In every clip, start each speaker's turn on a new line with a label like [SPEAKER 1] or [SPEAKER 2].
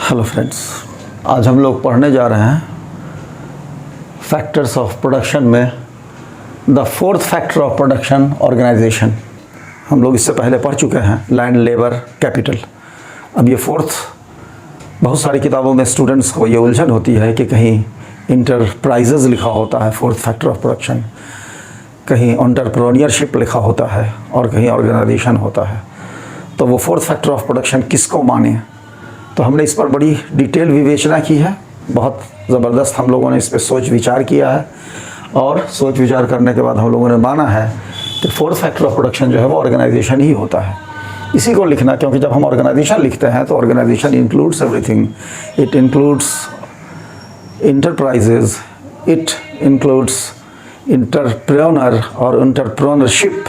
[SPEAKER 1] Hello friends, आज हम लोग पढ़ने जा रहे हैं फैक्टर्स ऑफ प्रोडक्शन में the fourth factor of production organization. हम लोग इससे पहले पढ़ चुके हैं लैंड, लेबर, कैपिटल। अब ये फोर्थ, बहुत सारी किताबों में स्टूडेंट्स को ये उलझन होती है कि कहीं इंटरप्राइजेज लिखा होता है फोर्थ फैक्टर ऑफ प्रोडक्शन, कहीं एंटरप्रेन्योरशिप लिखा होता है और कहीं ऑर्गेनाइजेशन होता है। तो वो फोर्थ फैक्टर ऑफ प्रोडक्शन किसको माने? तो हमने इस पर बड़ी डिटेल विवेचना की है, बहुत ज़बरदस्त हम लोगों ने इस पर सोच विचार किया है और सोच विचार करने के बाद हम लोगों ने माना है कि फोर्थ फैक्टर ऑफ प्रोडक्शन जो है वो ऑर्गेनाइजेशन ही होता है। इसी को लिखना, क्योंकि जब हम ऑर्गेनाइजेशन लिखते हैं तो organization includes everything. It includes enterprises, it includes entrepreneur और entrepreneurship,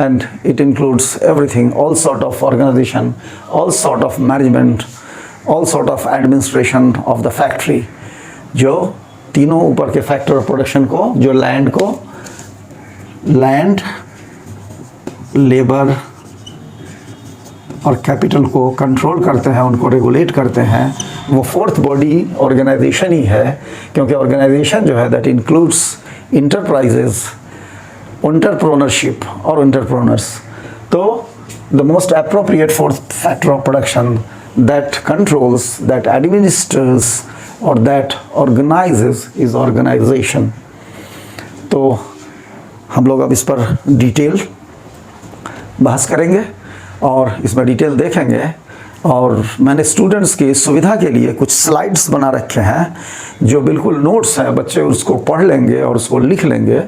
[SPEAKER 1] and it includes everything, all sort of organization, all sort of management, all sort of administration of the factory। जो तीनों ऊपर के फैक्टर ऑफ प्रोडक्शन को, जो land को, land, labour और capital को कंट्रोल करते हैं, उनको रेगुलेट करते हैं, वो फोर्थ बॉडी ऑर्गेनाइजेशन ही है। क्योंकि ऑर्गेनाइजेशन जो है that includes enterprises, entrepreneurship or entrepreneurs। तो the most appropriate fourth factor of production that controls, that administers or that organizes is organization। तो हम लोग अब इस पर डिटेल बहस करेंगे और इसमें डिटेल देखेंगे। और मैंने स्टूडेंट्स की सुविधा के लिए कुछ स्लाइड्स बना रखे हैं जो बिल्कुल नोट्स हैं, बच्चे उसको पढ़ लेंगे और उसको लिख लेंगे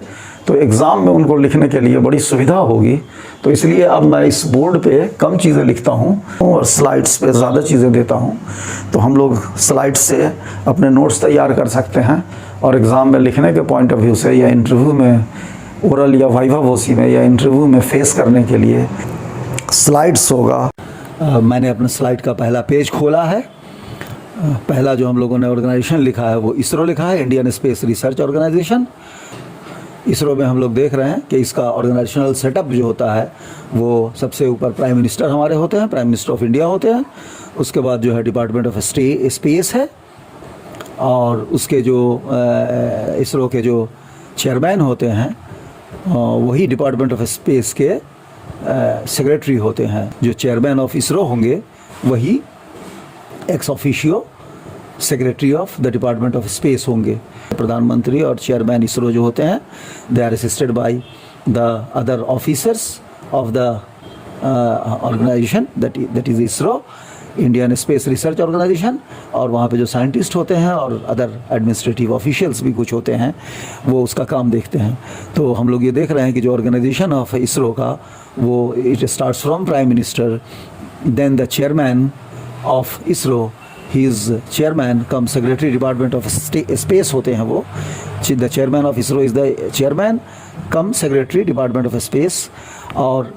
[SPEAKER 1] तो एग्ज़ाम में उनको लिखने के लिए बड़ी सुविधा होगी। तो इसलिए अब मैं इस बोर्ड पे कम चीज़ें लिखता हूँ और स्लाइड्स पे ज़्यादा चीज़ें देता हूँ। तो हम लोग स्लाइड्स से अपने नोट्स तैयार कर सकते हैं और एग्ज़ाम में लिखने के पॉइंट ऑफ व्यू से, या इंटरव्यू में ओरल या वाइवा वोसी में, या इंटरव्यू में फेस करने के लिए स्लाइड्स होगा। मैंने अपने स्लाइड का पहला पेज खोला है। पहला जो हम लोगों ने ऑर्गेनाइजेशन लिखा है वो इसरो लिखा है, Indian space research organization. ISRO में हम लोग देख रहे हैं कि इसका ऑर्गेनाइजेशनल सेटअप जो होता है वो सबसे ऊपर प्राइम मिनिस्टर हमारे होते हैं, प्राइम मिनिस्टर ऑफ इंडिया होते हैं। उसके बाद जो है डिपार्टमेंट ऑफ स्पेस है और उसके जो इसरो के जो चेयरमैन होते हैं वही डिपार्टमेंट ऑफ स्पेस के सेक्रेटरी होते हैं। जो चेयरमैन ऑफ इसरो होंगे वही ex officio secretary of the department of space होंगे। प्रधानमंत्री और चेयरमैन इसरो जो होते हैं they are assisted by the other officers of the organization that is ISRO, Indian space research organization. और वहाँ पे जो साइंटिस्ट होते हैं और अदर एडमिनिस्ट्रेटिव ऑफिशियल्स भी कुछ होते हैं, वो उसका काम देखते हैं। तो हम लोग ये देख रहे हैं कि जो ऑर्गेनाइजेशन ऑफ इसरो का वो it starts from prime minister, then the chairman of ISRO, he is chairman cum secretary department of space होते हैं वो। The chairman of ISRO is the chairman cum secretary department of space. और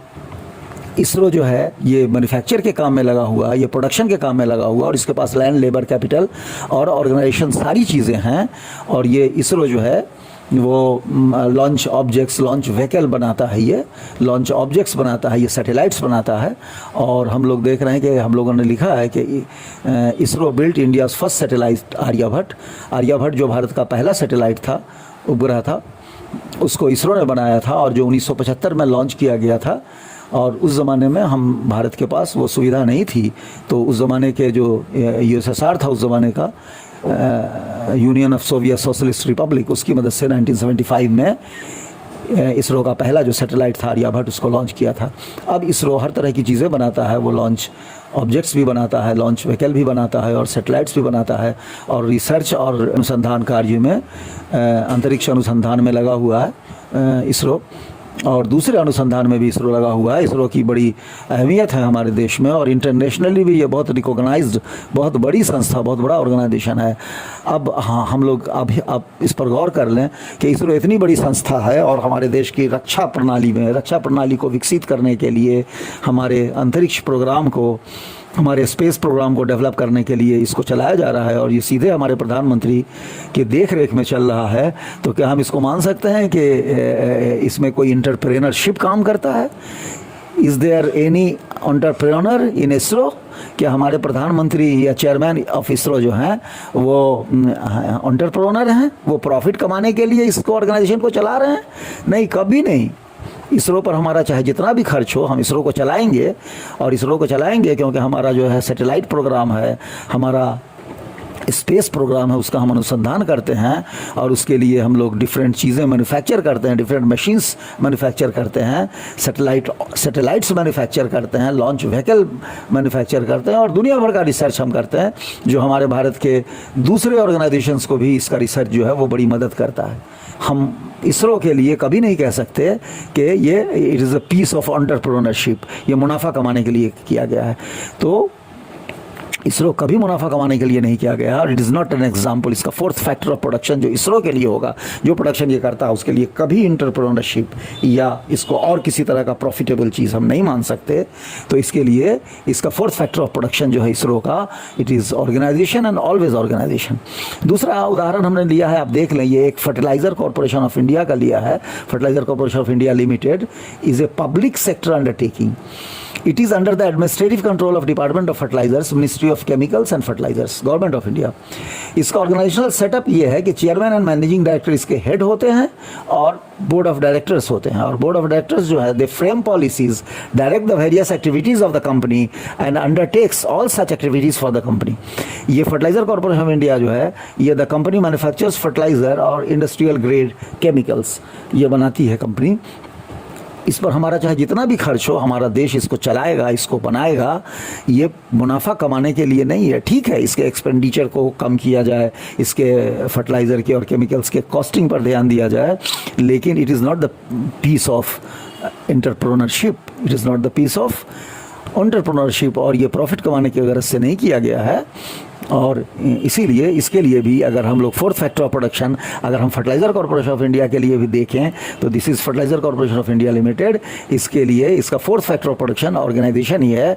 [SPEAKER 1] इसरो जो है ये मैन्युफैक्चर के काम में लगा हुआ है, ये प्रोडक्शन के काम में लगा हुआ है और इसके पास लैंड, लेबर, कैपिटल और ऑर्गेनाइजेशन सारी चीज़ें हैं। और ये इसरो जो है वो लॉन्च ऑब्जेक्ट्स, लॉन्च व्हीकल बनाता है, ये लॉन्च ऑब्जेक्ट्स बनाता है, ये सैटेलाइट्स बनाता है। और हम लोग देख रहे हैं कि हम लोगों ने लिखा है कि ISRO built India's first satellite Aryabhata. Aryabhata जो भारत का पहला सैटेलाइट था, उपग्रह था, उसको इसरो ने बनाया था और जो 1975 में लॉन्च किया गया था। और उस ज़माने में हम भारत के पास वो सुविधा नहीं थी, तो उस ज़माने के जो यूएसएसआर था, उस ज़माने का union of Soviet socialist Republic, उसकी मदद से 1975 में इसरो का पहला जो सैटेलाइट था आर्यभट्ट, उसको लॉन्च किया था। अब इसरो हर तरह की चीज़ें बनाता है, वो लॉन्च ऑब्जेक्ट्स भी बनाता है, लॉन्च व्हीकल भी बनाता है और सैटेलाइट्स भी बनाता है। और रिसर्च और अनुसंधान कार्य में, अंतरिक्ष अनुसंधान में लगा हुआ है इसरो, और दूसरे अनुसंधान में भी इसरो लगा हुआ है। इसरो की बड़ी अहमियत है हमारे देश में और इंटरनेशनली भी ये बहुत रिकॉग्नाइज्ड, बहुत बड़ी संस्था, बहुत बड़ा ऑर्गेनाइजेशन है। अब हाँ, हम लोग अभी अब इस पर गौर कर लें कि इसरो इतनी बड़ी संस्था है और हमारे देश की रक्षा प्रणाली में, रक्षा प्रणाली को विकसित करने के लिए, हमारे अंतरिक्ष प्रोग्राम को, हमारे स्पेस प्रोग्राम को डेवलप करने के लिए इसको चलाया जा रहा है और ये सीधे हमारे प्रधानमंत्री की देख रेख में चल रहा है। तो क्या हम इसको मान सकते हैं कि इसमें कोई एंटरप्रेन्योरशिप काम करता है? Is there any entrepreneur in ISRO? कि हमारे प्रधानमंत्री या चेयरमैन ऑफ इसरो जो हैं वो एंटरप्रेन्योर हैं, वो प्रॉफिट कमाने के लिए इसको ऑर्गेनाइजेशन को चला रहे हैं? नहीं, कभी नहीं। इसरो पर हमारा चाहे जितना भी खर्च हो, हम इसरो को चलाएंगे, और इसरो को चलाएंगे क्योंकि हमारा जो है सैटेलाइट प्रोग्राम है, हमारा स्पेस प्रोग्राम है, उसका हम अनुसंधान करते हैं, और उसके लिए हम लोग डिफरेंट चीज़ें मैन्युफैक्चर करते हैं, डिफरेंट मशीन्स मैन्युफैक्चर करते हैं, सैटेलाइट्स मैन्युफैक्चर करते हैं, लॉन्च व्हीकल मैन्युफैक्चर करते हैं, और दुनिया भर का रिसर्च हम करते हैं, जो हमारे भारत के दूसरे ऑर्गेनाइजेशंस को भी इसका रिसर्च जो है वो बड़ी मदद करता है। हम इसरो के लिए कभी नहीं कह सकते कि ये it is a piece of entrepreneurship, ये मुनाफा कमाने के लिए किया गया है। तो इसरो कभी मुनाफा कमाने के लिए नहीं किया गया, और it is not an example. इसका फोर्थ फैक्टर ऑफ प्रोडक्शन जो इसरो के लिए होगा, जो प्रोडक्शन ये करता है, उसके लिए कभी एंटरप्रेन्योरशिप या इसको और किसी तरह का प्रॉफिटेबल चीज़ हम नहीं मान सकते। तो इसके लिए इसका फोर्थ फैक्टर ऑफ प्रोडक्शन जो है इसरो का, it is organization and always organization. दूसरा उदाहरण हमने लिया है, आप देख लें, ये एक फर्टिलाइजर कॉरपोरेशन ऑफ इंडिया का लिया है। Fertilizer corporation of India limited is a public sector undertaking. It is under the administrative control of Department of Fertilizers, Ministry of Chemicals and Fertilizers, Government of India. इसका organisational setup ये है कि chairman and managing director इसके head होते हैं, और board of directors होते हैं। और बोर्ड ऑफ डायरेक्टर्स जो है, they frame policies, direct the various activities of the company and undertakes all such activities for the company. ये फर्टिलाइजर कॉर्पोरेशन ऑफ इंडिया जो है, ये द कंपनी मैन्युफैक्चर्स फर्टिलाइजर और इंडस्ट्रियल ग्रेड केमिकल्स ये बनाती है कंपनी। इस पर हमारा चाहे जितना भी खर्च हो, हमारा देश इसको चलाएगा, इसको बनाएगा, ये मुनाफा कमाने के लिए नहीं है। ठीक है, इसके एक्सपेंडिचर को कम किया जाए, इसके फर्टिलाइज़र के और केमिकल्स के कॉस्टिंग पर ध्यान दिया जाए, लेकिन it is not the piece of entrepreneurship, it is not the piece of entrepreneurship, और ये प्रॉफिट कमाने की गरज से नहीं किया गया है। और इसीलिए इसके लिए भी अगर हम लोग फोर्थ फैक्टर ऑफ प्रोडक्शन, अगर हम फर्टिलाइजर कॉर्पोरेशन ऑफ इंडिया के लिए भी देखें, तो this is fertiliser corporation of India limited. इसके लिए इसका fourth factor of production organisation ही है,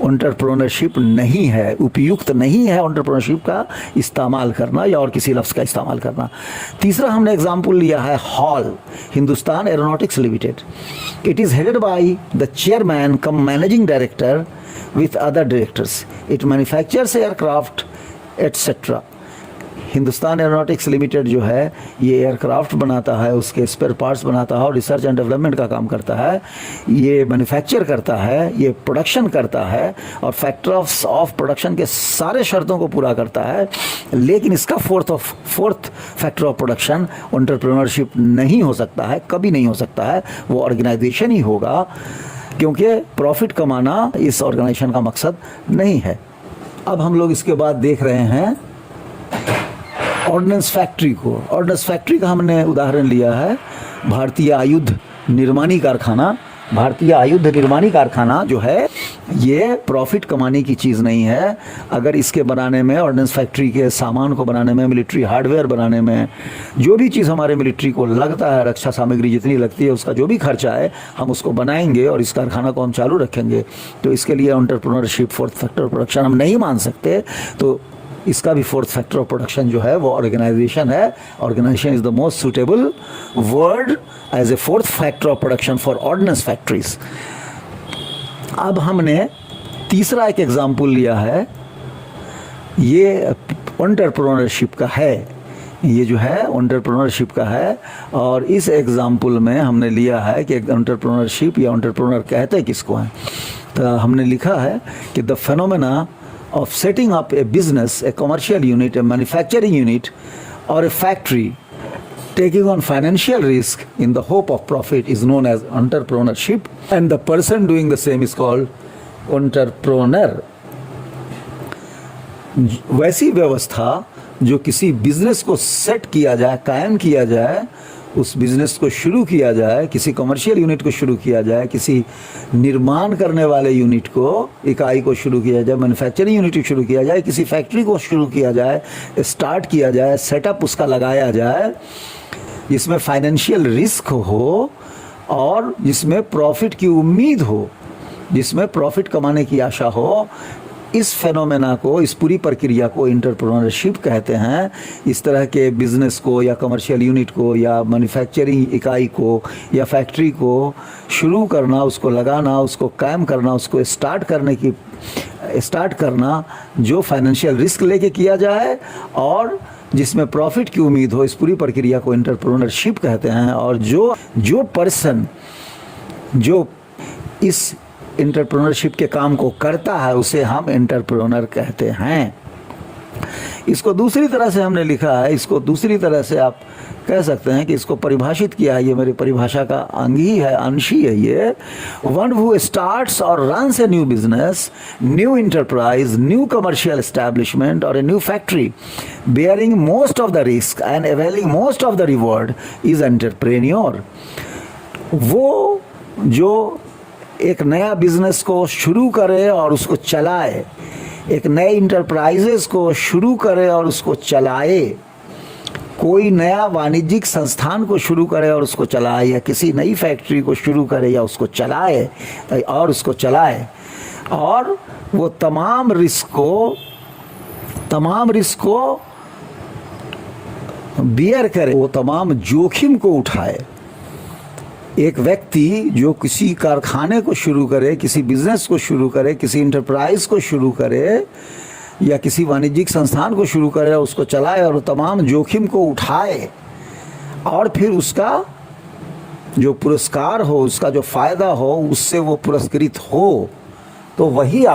[SPEAKER 1] एंटरप्रेन्योरशिप नहीं है, उपयुक्त नहीं है एंटरप्रेन्योरशिप का इस्तेमाल करना या और किसी लफ्ज़ का इस्तेमाल करना। तीसरा हमने एग्जाम्पल लिया है hall, Hindustan aeronautics limited. It is headed by the chairman cum managing director with other directors. It manufactures aircraft etc. Hindustan aeronautics limited जो है, ये एयरक्राफ्ट बनाता है, उसके स्पेयर पार्ट्स बनाता है, और रिसर्च एंड डेवलपमेंट का काम करता है। ये मैन्युफैक्चर करता है, ये प्रोडक्शन करता है, और फैक्टर ऑफ प्रोडक्शन के सारे शर्तों को पूरा करता है। लेकिन इसका fourth factor of production entrepreneurship नहीं हो सकता है, कभी नहीं हो सकता है, वो ऑर्गेनाइजेशन ही होगा, क्योंकि प्रॉफिट कमाना इस ऑर्गेनाइजेशन का मकसद नहीं है। अब हम लोग इसके बाद देख रहे हैं ऑर्डिनेंस फैक्ट्री को। ऑर्डिनेंस फैक्ट्री का हमने उदाहरण लिया है भारतीय आयुध निर्माणी कारखाना। भारतीय आयुध निर्माणी कारखाना जो है, ये प्रॉफिट कमाने की चीज़ नहीं है। अगर इसके बनाने में, ऑर्डिनेंस फैक्ट्री के सामान को बनाने में, मिलिट्री हार्डवेयर बनाने में, जो भी चीज़ हमारे मिलिट्री को लगता है, रक्षा सामग्री जितनी लगती है, उसका जो भी खर्चा है, हम उसको बनाएंगे और इस कारखाना को हम चालू रखेंगे। तो इसके लिए एंटरप्रेन्योरशिप फोर्थ फैक्टर प्रोडक्शन हम नहीं मान सकते। तो इसका भी फोर्थ फैक्टर ऑफ प्रोडक्शन जो है वो ऑर्गेनाइजेशन है। Organisation is the most suitable word as a fourth factor of production for ordnance factories. अब हमने तीसरा एक एग्जाम्पल लिया है, ये एंटरप्रेन्योरशिप का है, ये जो है एंटरप्रेन्योरशिप का है। और इस एग्जाम्पल में हमने लिया है कि एंटरप्रेन्योरशिप या एंटरप्रेन्योर कहते किसको हैं। तो हमने लिखा है कि the phenomena of setting up a business, a commercial unit, a manufacturing unit, or a factory, taking on financial risk in the hope of profit is known as entrepreneurship, and the person doing the same is called entrepreneur. वैसी व्यवस्था जो किसी business को set किया जाए, कायम किया जाए, उस बिज़नेस को शुरू किया जाए, किसी कमर्शियल यूनिट को शुरू किया जाए, किसी निर्माण करने वाले यूनिट को, इकाई को शुरू किया जाए, मैन्युफैक्चरिंग यूनिट को शुरू किया जाए, किसी फैक्ट्री को शुरू किया जाए, स्टार्ट किया जाए, सेटअप उसका लगाया जाए, जिसमें फाइनेंशियल रिस्क हो और जिसमें प्रॉफिट की उम्मीद हो, जिसमें प्रॉफिट कमाने की आशा हो। इस फेनोमेना को, इस पूरी प्रक्रिया को एंटरप्रेन्योरशिप कहते हैं। इस तरह के बिज़नेस को या कमर्शियल यूनिट को या मैन्युफैक्चरिंग इकाई को या फैक्ट्री को शुरू करना, उसको लगाना, उसको कायम करना, उसको स्टार्ट करने की स्टार्ट करना जो फाइनेंशियल रिस्क लेके किया जाए और जिसमें प्रॉफिट की उम्मीद हो, इस पूरी प्रक्रिया को एंटरप्रेन्योरशिप कहते हैं। और जो पर्सन जो इस एंटरप्रेन्योरशिप के काम को करता है उसे हम एंटरप्रेन्योर कहते हैं। इसको दूसरी तरह से हमने लिखा है, इसको दूसरी तरह से आप कह सकते हैं कि इसको परिभाषित किया है, ये मेरी परिभाषा का अंग ही है, अंश ही है ये। वन हु स्टार्ट्स और runs a new business, new enterprise, new commercial establishment और a new factory bearing most of the risk and availing most of the reward is entrepreneur. वो जो एक नया बिजनेस को शुरू करे और उसको चलाए, एक नए इंटरप्राइजेस को शुरू करे और उसको चलाए, कोई नया वाणिज्यिक संस्थान को शुरू करे और उसको चलाए, या किसी नई फैक्ट्री को शुरू करे या उसको चलाए और वो तमाम रिस्क को बियर करे, वो तमाम जोखिम को उठाए। एक व्यक्ति जो किसी कारखाने को शुरू करे, किसी बिजनेस को शुरू करे, किसी इंटरप्राइज को शुरू करे या किसी वाणिज्यिक संस्थान को शुरू करे, उसको चलाए और तमाम जोखिम को उठाए और फिर उसका जो पुरस्कार हो, उसका जो फ़ायदा हो, उससे वो पुरस्कृत हो, तो वही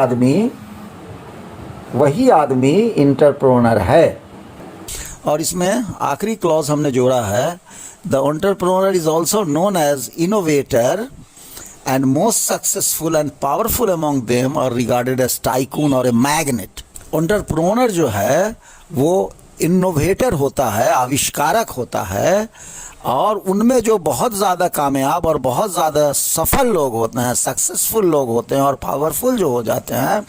[SPEAKER 1] आदमी इंटरप्रेन्योर है। और इसमें आखिरी क्लॉज हमने जोड़ा है, the entrepreneur is also known as innovator and most successful and powerful among them are regarded as tycoon और a magnet। एंटरप्रेन्योर जो है वो इनोवेटर होता है, आविष्कारक होता है, और उनमें जो बहुत ज़्यादा कामयाब और बहुत ज़्यादा सफल लोग होते हैं, सक्सेसफुल लोग होते हैं और पावरफुल जो हो जाते हैं,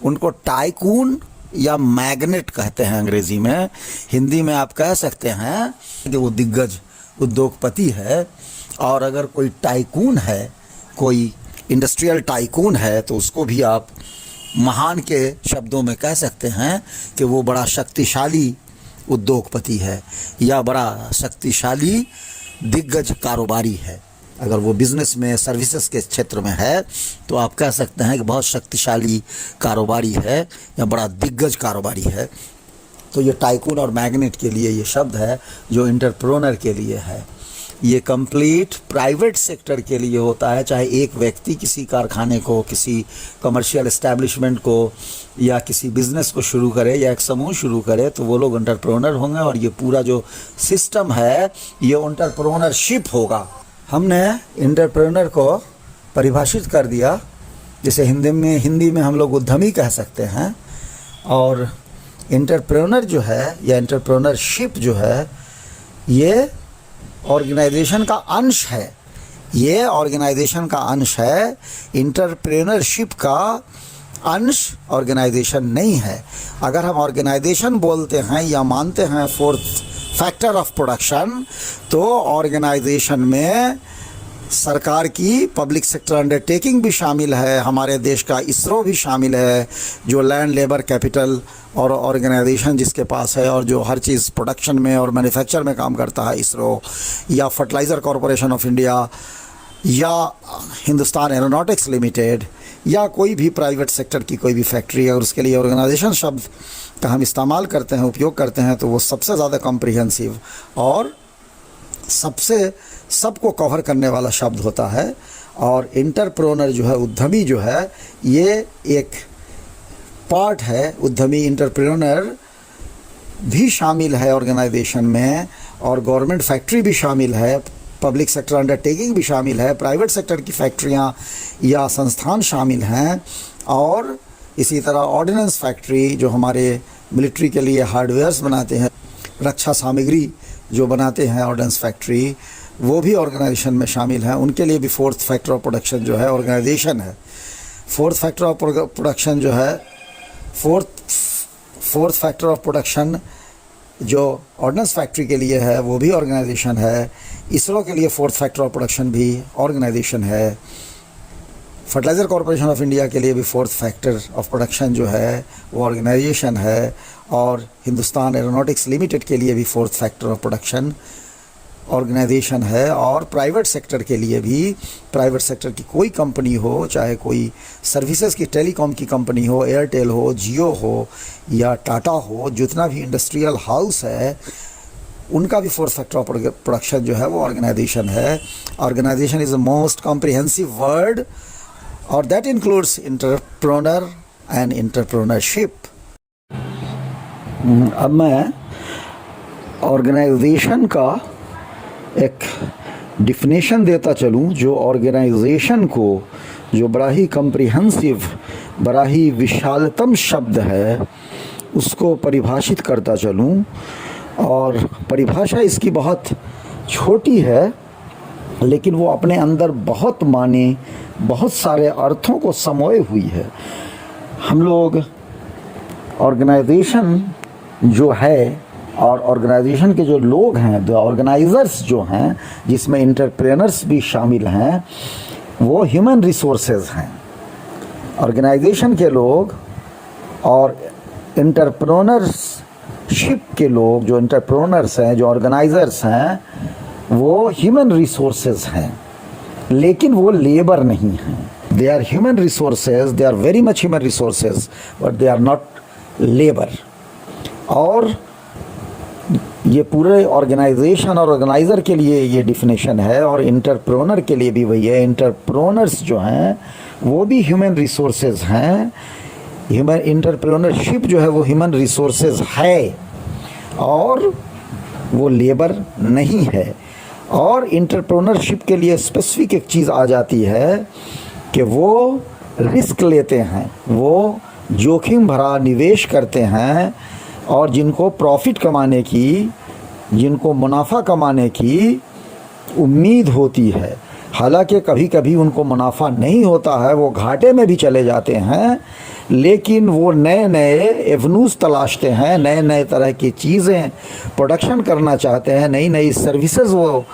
[SPEAKER 1] उनको टाइकून या मैग्नेट कहते हैं अंग्रेज़ी में। हिंदी में आप कह सकते हैं कि वो दिग्गज उद्योगपति है। और अगर कोई टाइकून है, कोई इंडस्ट्रियल टाइकून है, तो उसको भी आप महान के शब्दों में कह सकते हैं कि वो बड़ा शक्तिशाली उद्योगपति है या बड़ा शक्तिशाली दिग्गज कारोबारी है। अगर वो बिज़नेस में, सर्विसेज के क्षेत्र में है, तो आप कह सकते हैं कि बहुत शक्तिशाली कारोबारी है या बड़ा दिग्गज कारोबारी है। तो ये टाइकून और मैग्नेट के लिए ये शब्द है जो एंटरप्रेन्योर के लिए है। ये कंप्लीट प्राइवेट सेक्टर के लिए होता है, चाहे एक व्यक्ति किसी कारखाने को, किसी कमर्शियल एस्टैब्लिशमेंट को या किसी बिज़नेस को शुरू करे या एक समूह शुरू करे, तो वो लोग एंटरप्रेन्योर होंगे और ये पूरा जो सिस्टम है ये एंटरप्रेन्योरशिप होगा। हमने एंटरप्रेन्योर को परिभाषित कर दिया, जिसे हिंदी में हम लोग उद्यमी कह सकते हैं। और एंटरप्रेन्योर जो है या एंटरप्रेन्योरशिप जो है ये ऑर्गेनाइजेशन का अंश है। ये ऑर्गेनाइजेशन का अंश है, एंटरप्रेन्योरशिप का अंश ऑर्गेनाइजेशन नहीं है। अगर हम ऑर्गेनाइजेशन बोलते हैं या मानते हैं फोर्थ फैक्टर ऑफ प्रोडक्शन, तो ऑर्गेनाइजेशन में सरकार की पब्लिक सेक्टर अंडरटेकिंग भी शामिल है, हमारे देश का इसरो भी शामिल है, जो लैंड, लेबर, कैपिटल और ऑर्गेनाइजेशन जिसके पास है और जो हर चीज़ प्रोडक्शन में और मैन्युफैक्चर में काम करता है, इसरो या फर्टिलाइज़र कॉरपोरेशन ऑफ इंडिया या हिंदुस्तान एरोनॉटिक्स लिमिटेड या कोई भी प्राइवेट सेक्टर की कोई भी फैक्ट्री, अगर उसके लिए ऑर्गेनाइजेशन शब्द का हम इस्तेमाल करते हैं, उपयोग करते हैं, तो वो सबसे ज़्यादा कॉम्प्रिहेंसिव और सबको कवर करने वाला शब्द होता है। और एंटरप्रेन्योर जो है, उद्यमी जो है, ये एक पार्ट है। उद्यमी एंटरप्रेन्योर भी शामिल है ऑर्गेनाइजेशन में, और गवर्नमेंट फैक्ट्री भी शामिल है, पब्लिक सेक्टर अंडरटेकिंग भी शामिल है, प्राइवेट सेक्टर की फैक्ट्रियाँ या संस्थान शामिल हैं, और इसी तरह ऑर्डिनेंस फैक्ट्री जो हमारे मिलिट्री के लिए हार्डवेयर्स बनाते हैं, रक्षा सामग्री जो बनाते हैं ऑर्डिनेंस फैक्ट्री, वो भी ऑर्गेनाइजेशन में शामिल हैं। उनके लिए भी फोर्थ फैक्टर ऑफ प्रोडक्शन जो है ऑर्गेनाइजेशन है। फोर्थ फैक्टर ऑफ प्रोडक्शन जो है, फोर्थ फैक्टर ऑफ प्रोडक्शन जो ऑर्डिनेंस फैक्ट्री के लिए है वो भी ऑर्गेनाइजेशन है। इसरो के लिए फोर्थ फैक्टर ऑफ प्रोडक्शन भी ऑर्गेनाइजेशन है। फर्टिलाइज़र कॉरपोरेशन ऑफ इंडिया के लिए भी फोर्थ फैक्टर ऑफ प्रोडक्शन जो है वो ऑर्गेनाइजेशन है। और हिंदुस्तान एरोनॉटिक्स लिमिटेड के लिए भी fourth factor of production organization है। और प्राइवेट सेक्टर के लिए भी, प्राइवेट सेक्टर की कोई कंपनी हो, चाहे कोई सर्विसेज की टेलीकॉम की कंपनी हो, एयरटेल हो, जियो हो या टाटा हो, जितना भी इंडस्ट्रियल हाउस है उनका भी फोर्थ फैक्टर ऑफ प्रोडक्शन जो है वो ऑर्गेनाइजेशन है। Organisation is the most comprehensive word और that includes entrepreneur and entrepreneurship. अब मैं ऑर्गेनाइजेशन का एक डिफिनेशन देता चलूँ, जो ऑर्गेनाइजेशन को, जो बड़ा ही कॉम्प्रिहेंसिव, बड़ा ही विशालतम शब्द है, उसको परिभाषित करता चलूँ। और परिभाषा इसकी बहुत छोटी है, लेकिन वो अपने अंदर बहुत माने, बहुत सारे अर्थों को समोए हुई है। हम लोग ऑर्गेनाइजेशन जो है और ऑर्गेनाइजेशन के जो लोग हैं, द ऑर्गेनाइजर्स जो हैं, जिसमें एंटरप्रेन्योर्स भी शामिल हैं, वो ह्यूमन रिसोर्सेज हैं। ऑर्गेनाइजेशन के लोग और एंटरप्रेन्योरशिप के लोग, जो एंटरप्रेन्योर्स हैं, जो ऑर्गेनाइजर्स हैं, वो ह्यूमन रिसोर्सेज हैं, लेकिन वो लेबर नहीं हैं। They are human resources, they are very much human resources, but they are not labour. और ये पूरे ऑर्गेनाइजेशन और ऑर्गेनाइज़र के लिए ये डिफिनेशन है, और एंटरप्रेन्योर के लिए भी वही है। एंटरप्रेन्योर्स जो हैं वो भी ह्यूमन रिसोर्सेज हैं। ह्यूमन एंटरप्रेन्योरशिप जो है वो ह्यूमन रिसोर्सेज है और वो लेबर नहीं है। और एंटरप्रेन्योरशिप के लिए स्पेसिफिक एक चीज़ आ जाती है कि वो रिस्क लेते हैं, वो जोखिम भरा निवेश करते हैं, और जिनको प्रॉफिट कमाने की, जिनको मुनाफा कमाने की उम्मीद होती है। हालांकि कभी कभी उनको मुनाफा नहीं होता है, वो घाटे में भी चले जाते हैं, लेकिन वो नए नए एवेन्यूज़ तलाशते हैं, नए नए तरह की चीज़ें प्रोडक्शन करना चाहते हैं, नई नई सर्विसेज वो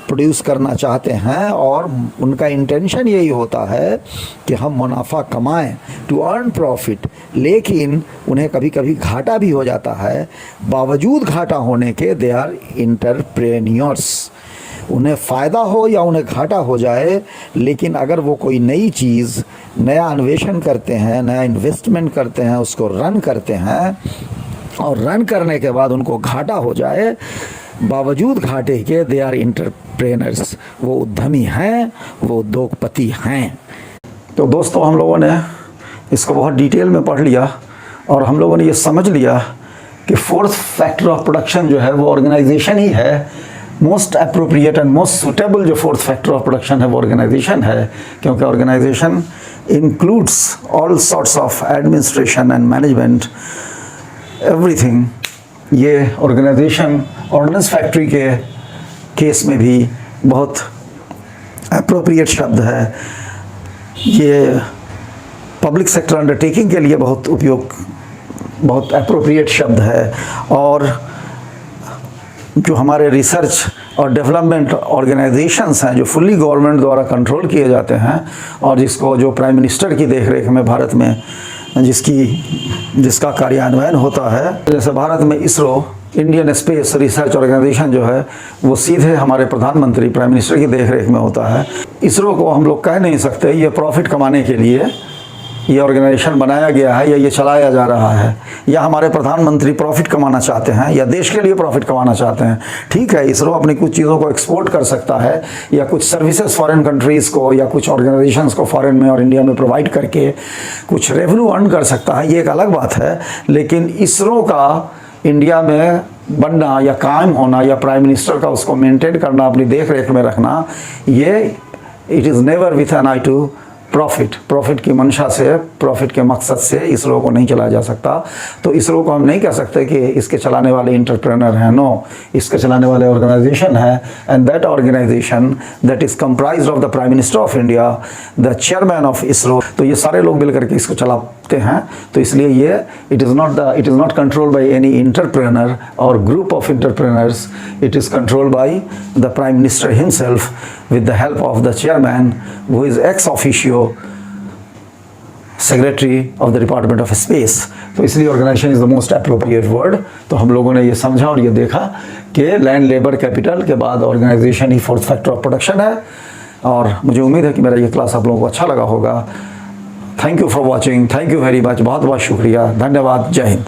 [SPEAKER 1] प्रोड्यूस करना चाहते हैं, और उनका इंटेंशन यही होता है कि हम मुनाफा कमाएं, टू अर्न प्रॉफिट। लेकिन उन्हें कभी कभी घाटा भी हो जाता है। बावजूद घाटा होने के दे आर एंटरप्रेन्योर्स। उन्हें फ़ायदा हो या उन्हें घाटा हो जाए, लेकिन अगर वो कोई नई चीज़, नया अन्वेषण करते हैं, नया इन्वेस्टमेंट करते हैं, उसको रन करते हैं, और रन करने के बाद उनको घाटा हो जाए, बावजूद घाटे के दे आर एंटरप्रेन्योर्स। वो उद्यमी हैं, वो उद्योगपति हैं। तो दोस्तों, हम लोगों ने इसको बहुत डिटेल में पढ़ लिया, और हम लोगों ने ये समझ लिया कि फोर्थ फैक्टर ऑफ प्रोडक्शन जो है वो ऑर्गेनाइजेशन ही है। Most appropriate and most suitable जो फोर्थ फैक्टर ऑफ प्रोडक्शन है वो ऑर्गेनाइजेशन है, क्योंकि organization includes all sorts of administration and management, everything. ये ऑर्गेनाइजेशन ऑर्डिनेंस फैक्ट्री के केस में भी बहुत अप्रोप्रिएट शब्द है। ये पब्लिक सेक्टर अंडरटेकिंग के लिए बहुत अप्रोप्रिएट शब्द है। और जो हमारे रिसर्च और डेवलपमेंट ऑर्गेनाइजेशंस हैं, जो फुल्ली गवर्नमेंट द्वारा कंट्रोल किए जाते हैं, और जो प्राइम मिनिस्टर की देखरेख में भारत में जिसका कार्यान्वयन होता है, जैसे भारत में ISRO, Indian space research organization जो है वो सीधे हमारे प्रधानमंत्री, प्राइम मिनिस्टर की देखरेख में होता है। इसरो को हम लोग कह नहीं सकते ये प्रॉफिट कमाने के लिए ये ऑर्गेनाइजेशन बनाया गया है या ये चलाया जा रहा है, या हमारे प्रधानमंत्री प्रॉफिट कमाना चाहते हैं या देश के लिए प्रॉफिट कमाना चाहते हैं। ठीक है, इसरो अपनी कुछ चीज़ों को एक्सपोर्ट कर सकता है, या कुछ सर्विसेज फॉरेन कंट्रीज़ को या कुछ ऑर्गेनाइजेशंस को फॉरेन में और इंडिया में प्रोवाइड करके कुछ रेवेन्यू अर्न कर सकता है, ये एक अलग बात है। लेकिन इसरो का इंडिया में बनना या कायम होना, या प्राइम मिनिस्टर का उसको मेंटेन करना, अपनी देख रेख में रखना, ये it is never with an eye to profit की मंशा से, प्रॉफिट के मकसद से इसरो को नहीं चलाया जा सकता। तो इसरो को हम नहीं कह सकते कि इसके चलाने वाले एंटरप्रेन्योर हैं। नो, इसके चलाने वाले ऑर्गेनाइजेशन है, and that organization that is comprised of the prime minister of India, the chairman of ISRO. तो ये सारे लोग मिलकर के इसको चलाते हैं। तो इसलिए ये it is not controlled by any entrepreneur और group of entrepreneurs. It is controlled by the prime minister himself with the help of the chairman, who is ex officio secretary of the department of space. तो इसलिए organization is the most appropriate word. तो हम लोगों ने ये समझा और ये देखा कि लैंड, लेबर, कैपिटल के बाद ऑर्गेनाइजेशन ही फोर्थ फैक्टर ऑफ प्रोडक्शन है। और मुझे उम्मीद है कि मेरा ये क्लास आप लोगों को अच्छा लगा होगा। Thank you for watching, thank you very much, बहुत बहुत शुक्रिया, धन्यवाद, जय हिंद।